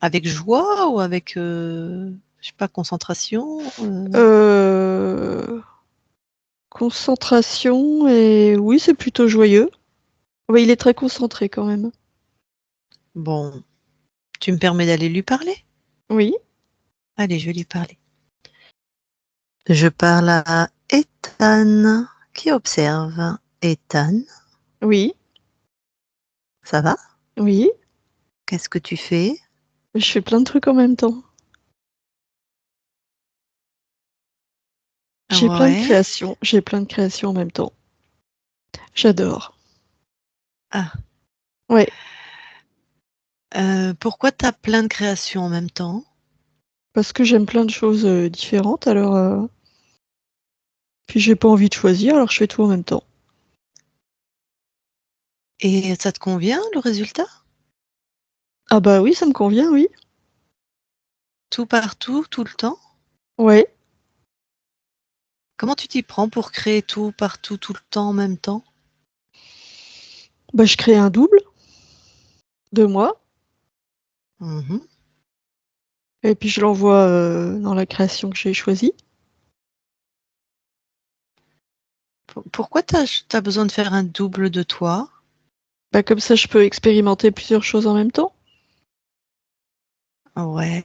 Avec joie ou avec, je sais pas, concentration? Euh... Concentration et... Oui, c'est plutôt joyeux. Oui, il est très concentré quand même. Bon, tu me permets d'aller lui parler? Oui. Allez, je vais lui parler. Je parle à Ethan qui observe. Ethan, Oui. ça va? Oui. Qu'est-ce que tu fais? Je fais plein de trucs en même temps. J'ai plein de Ouais. créations. J'ai plein de créations en même temps. J'adore. Ah, Ouais. pourquoi tu as plein de créations en même temps? Parce que j'aime plein de choses différentes, alors... Puis j'ai pas envie de choisir, alors je fais tout en même temps. Et ça te convient, le résultat? Ah bah oui, ça me convient, oui. Tout partout, tout le temps? Ouais. Comment tu t'y prends pour créer tout partout, tout le temps en même temps? Bah je crée un double de moi, Mhm. et puis je l'envoie dans la création que j'ai choisie. Pourquoi t'as besoin de faire un double de toi? Bah comme ça, je peux expérimenter plusieurs choses en même temps. Ouais.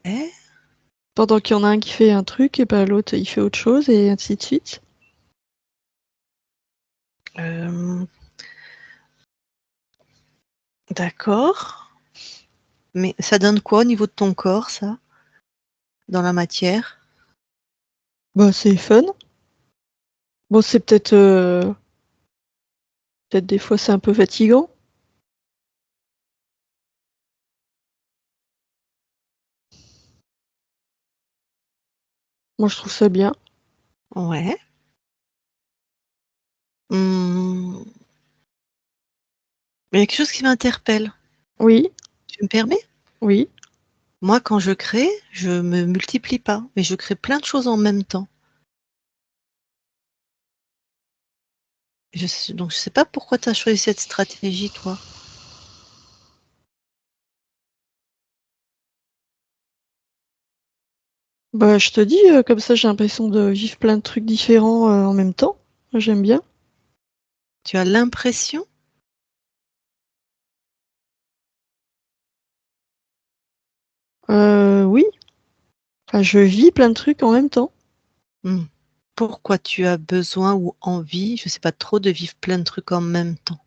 Pendant qu'il y en a un qui fait un truc, et bah l'autre il fait autre chose, et ainsi de suite. euh, d'accord. Mais ça donne quoi au niveau de ton corps, ça? Dans la matière? Bah c'est fun. Bon, c'est peut-être des fois c'est un peu fatigant. Moi je trouve ça bien. Ouais. Hmm. Mais il y a quelque chose qui m'interpelle. Oui, Tu me permets? oui. Moi, quand je crée, je me multiplie pas, mais je crée plein de choses en même temps. Donc, je sais pas pourquoi tu as choisi cette stratégie, toi. Bah, je te dis, comme ça, j'ai l'impression de vivre plein de trucs différents en même temps. Moi, j'aime bien. Tu as l'impression? Oui. Enfin, je vis plein de trucs en même temps. Hmm. Pourquoi tu as besoin ou envie, je sais pas trop, de vivre plein de trucs en même temps?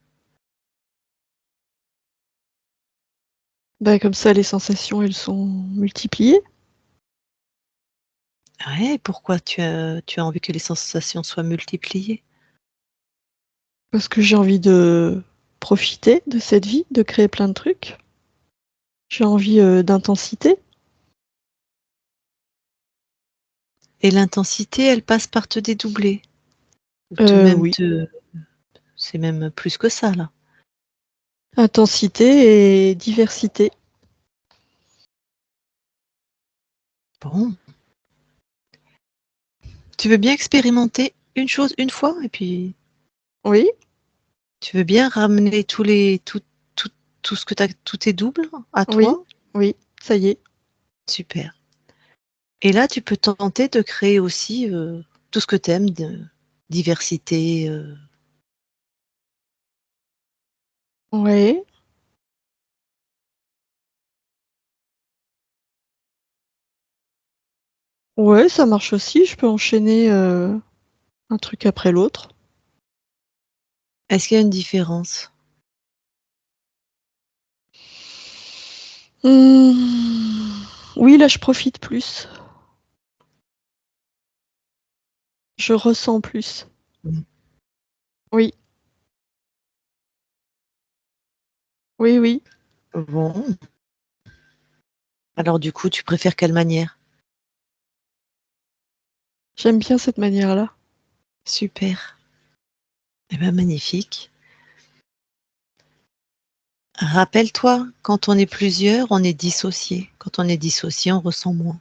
Bah, comme ça, les sensations, elles sont multipliées. Ouais, pourquoi tu as envie que les sensations soient multipliées? Parce que j'ai envie de profiter de cette vie, de créer plein de trucs. J'ai envie d'intensité. Et l'intensité, elle passe par te dédoubler. Te même Oui. te C'est même plus que ça, là. Intensité et diversité. Bon. Tu veux bien expérimenter une chose une fois et puis Oui, tu veux bien ramener tout ce que tu tous tes doubles à oui, toi? oui, ça y est. Super. Et là, tu peux tenter de créer aussi, tout ce que tu aimes de diversité, Ouais. Ouais, ça marche aussi. Je peux enchaîner un truc après l'autre. Est-ce qu'il y a une différence? Oui, là, je profite plus. Je ressens plus. Mmh. Oui, oui, oui. Bon. Alors du coup, tu préfères quelle manière? J'aime bien cette manière-là. Super. Eh ben, magnifique. Rappelle-toi, quand on est plusieurs, on est dissocié. Quand on est dissocié, on ressent moins.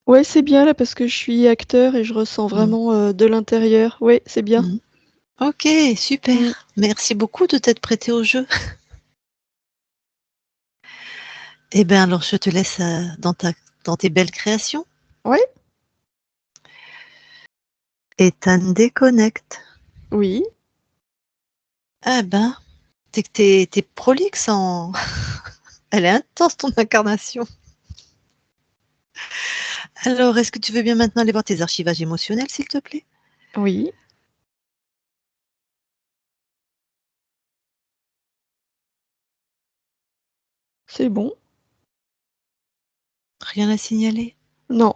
Ouais, c'est bien là parce que je suis acteur et je ressens Mmh. vraiment de l'intérieur. Ouais, c'est bien. Mmh. OK, Mm. super. Merci beaucoup de t'être prêté au jeu. Eh bien, alors je te laisse, dans tes belles créations. Ouais, Ethan déconnecte. oui. Ah ben, tu es prolixe en elle est intense ton incarnation. Alors, est-ce que tu veux bien maintenant aller voir tes archivages émotionnels, s'il te plaît? Oui, c'est bon. Rien à signaler? Non.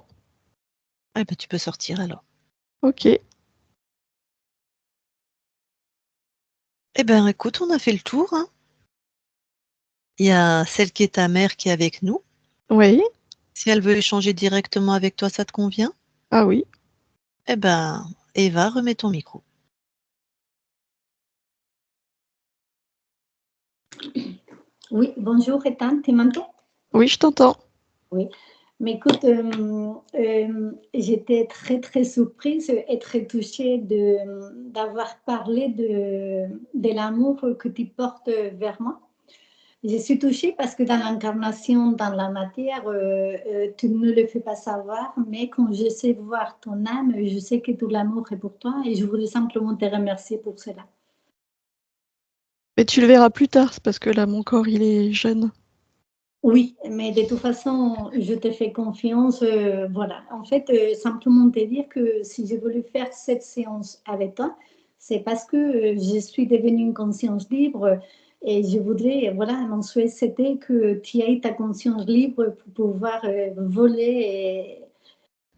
Eh ben, tu peux sortir alors. Ok. Eh ben, écoute, on a fait le tour, hein. Il y a celle qui est ta mère qui est avec nous. Oui. Si elle veut échanger directement avec toi, ça te convient? Ah oui. Eh ben, Eva, remets ton micro. Oui, bonjour Ethan, tu m'entends? Oui, je t'entends. Oui. Mais écoute, j'étais très très surprise et très touchée d'avoir parlé de l'amour que tu portes vers moi. Je suis touchée parce que dans l'incarnation, dans la matière, tu ne le fais pas savoir, mais quand je sais voir ton âme, je sais que tout l'amour est pour toi et je voulais simplement te remercier pour cela. Mais tu le verras plus tard, c'est parce que là, mon corps, il est jeune. Oui, mais de toute façon, je te fais confiance. Voilà. En fait, simplement te dire que si j'ai voulu faire cette séance avec toi, c'est parce que je suis devenue une conscience libre et je voudrais, voilà, mon souhait c'était que tu aies ta conscience libre pour pouvoir voler et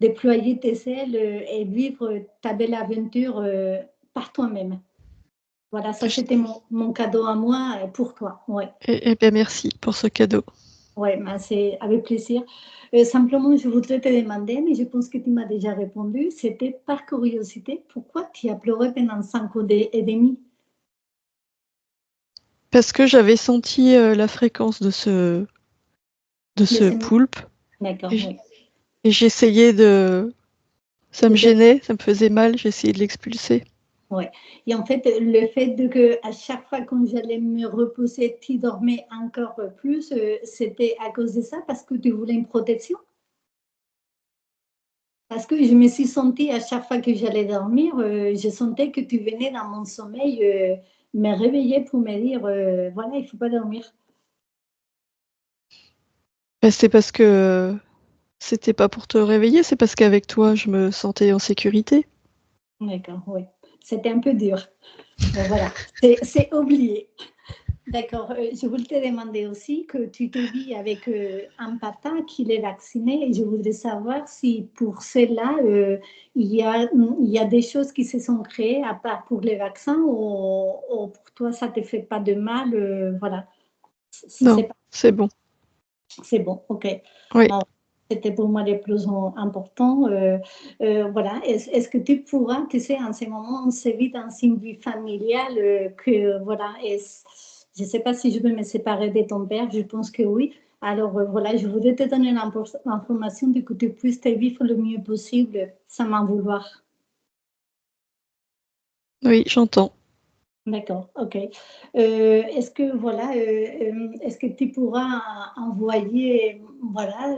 déployer tes ailes et vivre ta belle aventure par toi-même. Voilà, ça c'était mon cadeau à moi pour toi. Ouais. Eh bien, merci pour ce cadeau. Oui, c'est avec plaisir. Simplement, je voudrais te demander, mais je pense que tu m'as déjà répondu, c'était par curiosité, pourquoi tu as pleuré pendant 5 ans et demi? Parce que j'avais senti la fréquence de Le ce poulpe D'accord, et oui. j'essayais de. Ça me De- gênait, ça me faisait mal, j'essayais de l'expulser. ouais. Et en fait, le fait de que à chaque fois quand j'allais me reposer, tu dormais encore plus, c'était à cause de ça, parce que tu voulais une protection? Parce que je me suis sentie, à chaque fois que j'allais dormir, je sentais que tu venais dans mon sommeil me réveiller pour me dire, voilà, il ne faut pas dormir. C'est parce que c'était pas pour te réveiller, c'est parce qu'avec toi, je me sentais en sécurité. D'accord, oui. C'était un peu dur. Mais voilà, c'est oublié. D'accord. Je voulais te demander aussi que tu te vis avec un papa qui est vacciné et je voudrais savoir si pour cela, il y a des choses qui se sont créées à part pour les vaccins ou pour toi, ça ne te fait pas de mal. Voilà. Non, c'est bon. C'est bon, ok. Oui. Bon, c'était pour moi le plus important. Voilà. Est-ce que tu pourras, tu sais, en ce moment, on se vit dans une vie familiale que, voilà, je ne sais pas si je vais me séparer de ton père, je pense que oui. Alors, voilà, je voudrais te donner l'information de que tu puisses te vivre le mieux possible sans m'en vouloir. Oui, j'entends. D'accord, ok. Est-ce que voilà, est-ce que tu pourras envoyer, voilà,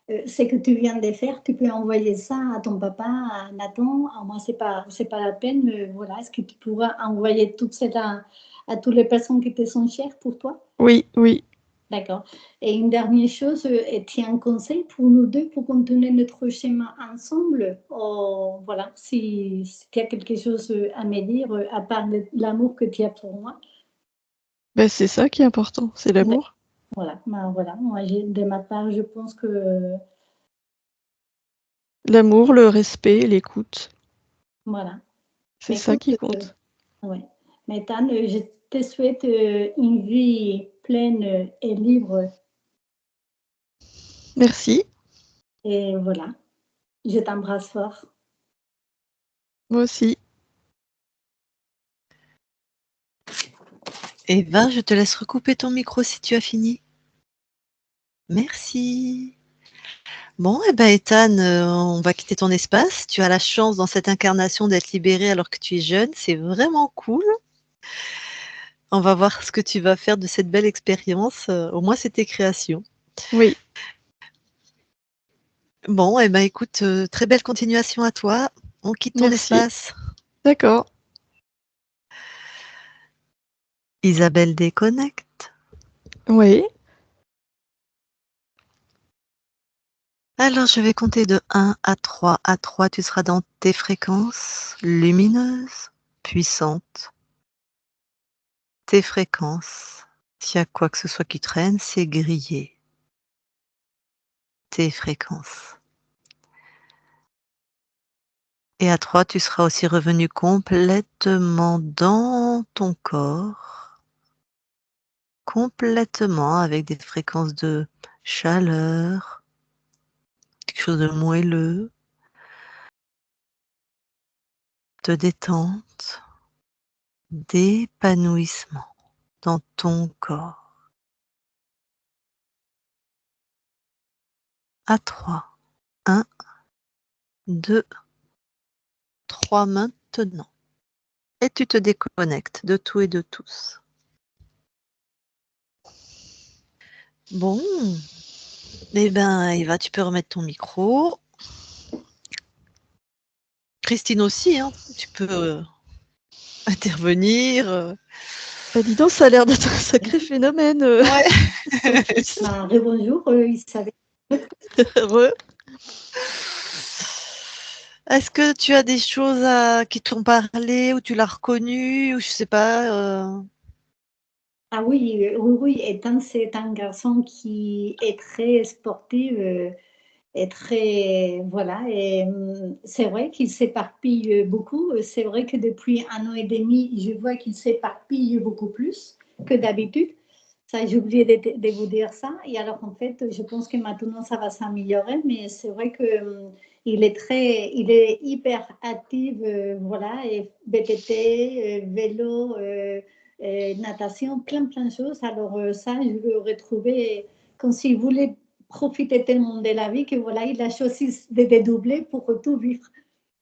ce que tu viens de faire, tu peux envoyer ça à ton papa, à Nathan. À moi, c'est pas la peine, mais voilà, est-ce que tu pourras envoyer tout cela à toutes les personnes qui te sont chères pour toi? Oui, oui. D'accord. Et une dernière chose, tu as un conseil pour nous deux pour continuer notre chemin ensemble? Oh, voilà, si tu as quelque chose à me dire, à part l'amour que tu as pour moi. C'est ça qui est important, c'est l'amour. Voilà, ben, voilà. Moi, de ma part, je pense que L'amour, le respect, l'écoute. voilà. C'est Mais ça écoute, qui compte. ouais. Mais Tan, je te souhaite une vie pleine et libre. Merci. Et voilà, je t'embrasse fort. Moi aussi. Eva, je te laisse recouper ton micro si tu as fini. Merci. Bon, Ethan, on va quitter ton espace. Tu as la chance dans cette incarnation d'être libérée alors que tu es jeune. C'est vraiment cool. On va voir ce que tu vas faire de cette belle expérience. Au moins, c'est tes créations. Oui. Bon, écoute, très belle continuation à toi. On quitte ton Merci. espace. D'accord. Isabelle déconnecte. Oui. Alors, je vais compter de 1 à 3. À 3, tu seras dans tes fréquences lumineuses, puissantes. Tes fréquences. S'il y a quoi que ce soit qui traîne, c'est grillé. Tes fréquences. Et à 3, tu seras aussi revenu complètement dans ton corps. Complètement avec des fréquences de chaleur, quelque chose de moelleux, de détente, d'épanouissement dans ton corps. À 3. 1, 2, 3 maintenant. Et tu te déconnectes de tout et de tous. Bon, Eva, tu peux remettre ton micro. Christine aussi, hein, tu peux intervenir. Dis donc, ça a l'air d'être un sacré phénomène. Ouais. Bonjour, Isabelle. Heureux. Est-ce que tu as des choses qui t'ont parlé ou tu l'as reconnu ou je sais pas. Ah oui, oui, oui. Ethan, c'est un garçon qui est très sportif et très, voilà. Et c'est vrai qu'il s'éparpille beaucoup. C'est vrai que depuis 1 an et demi, je vois qu'il s'éparpille beaucoup plus que d'habitude. Ça, j'ai oublié de vous dire ça. Et alors, en fait, je pense que maintenant, ça va s'améliorer. Mais c'est vrai que il est hyper actif, voilà, et VTT, vélo, natation, plein de choses. Alors, ça, je le retrouvais comme s'il voulait profiter tellement de la vie que voilà, il a choisi de dédoubler pour tout vivre.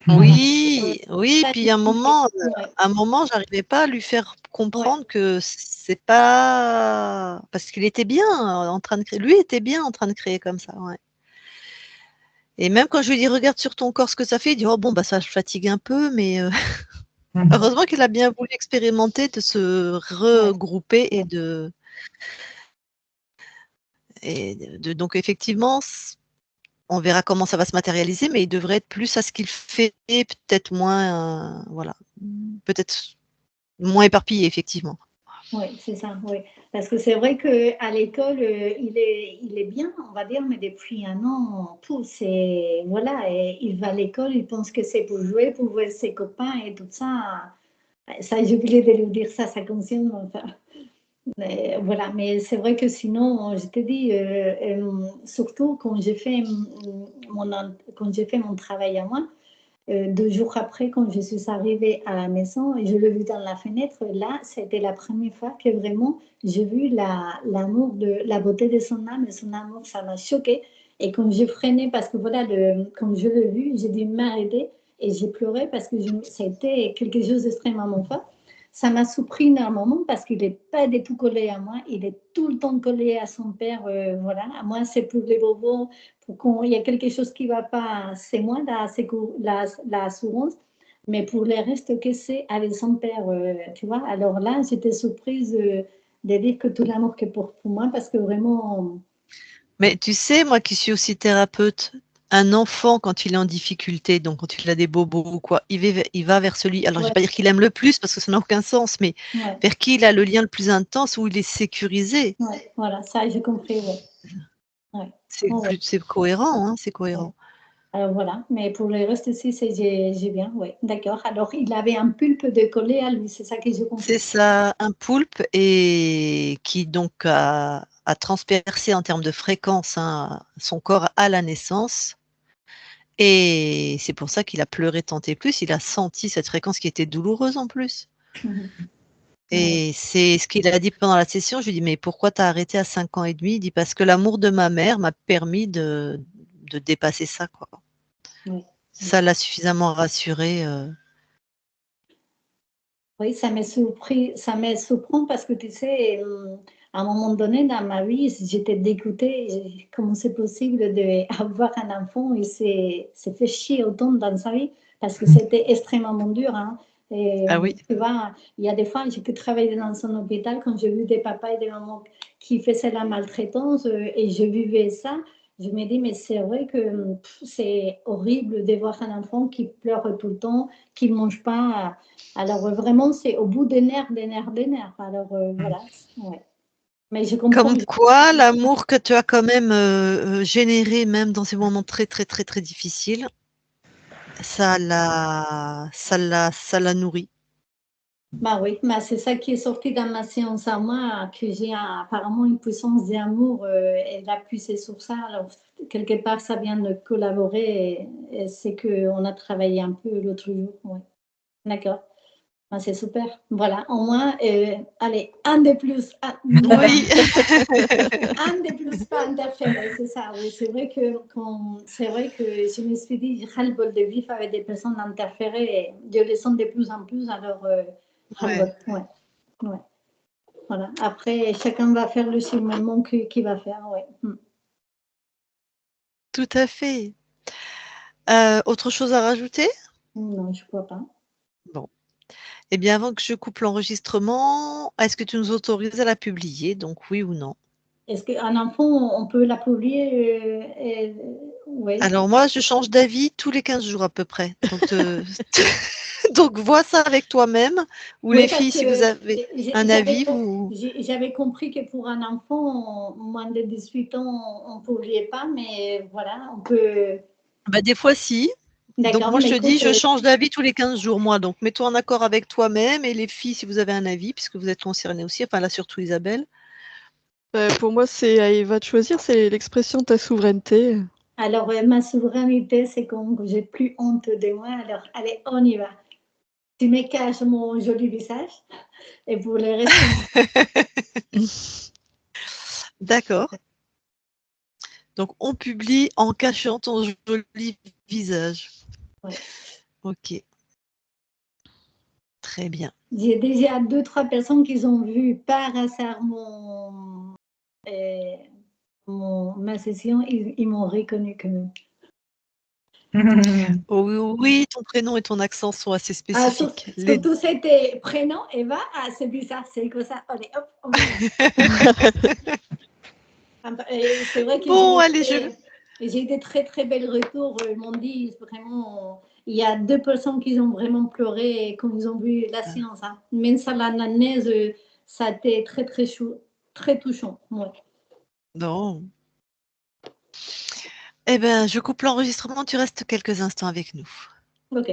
Voilà. Oui, oui, Ça, puis ouais. à un moment, j'arrivais pas à lui faire Ouais. comprendre que c'est pas parce qu'il était bien en train de créer. Lui était bien en train de créer comme ça, ouais. Et même quand je lui dis regarde sur ton corps ce que ça fait, il dit oh bon bah ça je fatigue un peu, mais heureusement qu'il a bien voulu expérimenter de se regrouper donc effectivement on verra comment ça va se matérialiser, mais il devrait être plus à ce qu'il fait, peut-être moins voilà, peut-être moins éparpillé effectivement. Oui, c'est ça, oui. Parce que c'est vrai qu'à l'école, il est bien, on va dire, mais depuis un an, tout, c'est, voilà, et il va à l'école, il pense que c'est pour jouer avec ses copains et tout ça. Ça, j'ai oublié de lui dire ça, sa conscience, enfin. Mais, voilà, mais c'est vrai que sinon, je te dis, surtout quand j'ai fait mon travail à moi, 2 jours après, quand je suis arrivée à la maison et je l'ai vu dans la fenêtre, là, c'était la première fois que vraiment j'ai vu l'amour la beauté de son âme et son amour, ça m'a choquée. Et quand j'ai freiné, parce que voilà, quand je l'ai vu, j'ai dû m'arrêter et j'ai pleuré parce que ça a été quelque chose d'extrêmement fort. Ça m'a surpris énormément parce qu'il n'est pas du tout collé à moi, il est tout le temps collé à son père. Voilà, à moi, c'est pour les bobos, quand il y a quelque chose qui ne va pas, c'est moi l'assurance, mais pour le reste, que c'est avec son père, tu vois. Alors là, j'étais surprise de dire que tout l'amour que pour moi, parce que vraiment. Mais tu sais, moi qui suis aussi thérapeute, un enfant quand il est en difficulté, donc quand il a des bobos ou quoi, il va vers celui, alors je ne vais pas dire qu'il aime le plus parce que ça n'a aucun sens, mais vers qui il a le lien le plus intense, où il est sécurisé. Ouais, voilà, ça j'ai compris, ouais. C'est cohérent, hein, c'est cohérent. Alors voilà, mais pour le reste aussi, j'ai bien, oui, d'accord. Alors il avait un pulpe de collé à lui, c'est ça que j'ai compris. C'est ça, un poulpe et qui donc a transpercé en termes de fréquence son corps à la naissance. Et c'est pour ça qu'il a pleuré tant et plus. Il a senti cette fréquence qui était douloureuse en plus. Et c'est ce qu'il a dit pendant la session. Je lui ai dit, mais pourquoi tu as arrêté à 5 ans et demi? Il dit, parce que l'amour de ma mère m'a permis de dépasser ça, quoi. Ça l'a suffisamment rassuré. Oui, ça m'a surpris parce que tu sais, à un moment donné dans ma vie, j'étais dégoûtée. Comment c'est possible d'avoir un enfant et c'est fait chier autant dans sa vie parce que c'était extrêmement dur. Hein. Et, Ah oui. tu vois, il y a des fois, j'ai pu travailler dans un hôpital quand j'ai vu des papas et des mamans qui faisaient la maltraitance et je vivais ça. Je me dis, mais c'est vrai que c'est horrible de voir un enfant qui pleure tout le temps, qui ne mange pas. Alors, vraiment, c'est au bout des nerfs. Alors, voilà. Ouais. Mais je comprends. Comme quoi, l'amour que tu as quand même généré, même dans ces moments très, très, très, très difficiles, ça l'a nourri. Bah oui, bah c'est ça qui est sorti dans ma séance à moi, que j'ai apparemment une puissance d'amour et la puissance sur ça. Alors, quelque part, ça vient de collaborer et c'est qu'on a travaillé un peu l'autre jour. Ouais. D'accord. Ah, c'est super. Voilà, au moins, allez, un de plus. Oui. Un de plus pas interférer, c'est ça. Oui, c'est vrai que je me suis dit, j'ai ras le bol de vivre avec des personnes interférées et je les sens de plus en plus. Alors, ras le bol. Ouais. Voilà. Après, chacun va faire le cheminement qu'il va faire. Ouais. Tout à fait. Autre chose à rajouter? Non, je ne crois pas. Bon. Eh bien, avant que je coupe l'enregistrement, est-ce que tu nous autorises à la publier? Donc, oui ou non? Est-ce qu'un enfant, on peut la publier oui. Alors moi, je change d'avis tous les 15 jours à peu près. Donc, donc vois ça avec toi-même. Ou Oui, les parce filles, si vous que avez un avis, vous... j'avais compris que pour un enfant, moins de 18 ans, on ne publiait pas, mais voilà, on peut. Bah, des fois, si. Donc D'accord, moi, je mais te dis, écoute, je change d'avis tous les 15 jours, moi. Donc mets-toi en accord avec toi-même. Et les filles, si vous avez un avis, puisque vous êtes concernées aussi, enfin là, surtout Isabelle. Pour moi, c'est à Eva de choisir, c'est l'expression de ta souveraineté. alors ma souveraineté, c'est quand j'ai plus honte de moi. Alors, allez, on y va. Tu me caches mon joli visage et pour le reste. D'accord. Donc on publie en cachant ton joli visage. Ouais. Ok. Très bien. J'ai déjà 2-3 personnes qui ont vu par hasard ma session, ils m'ont reconnu quand même. Oh, oui, ton prénom et ton accent sont assez spécifiques. Surtout c'était prénom, Eva. Ah, c'est bizarre, c'est comme ça. Allez, hop, on y va. C'est vrai que Bon, allez, j'ai eu des très très belles retours. Ils m'ont dit vraiment, il y a 2 personnes qui ont vraiment pleuré quand ils ont vu la séance. Hein. Même ça, l'analyse, ça a été très très chaud, très touchant. Ouais. Non. Eh bien, je coupe l'enregistrement, tu restes quelques instants avec nous. Ok.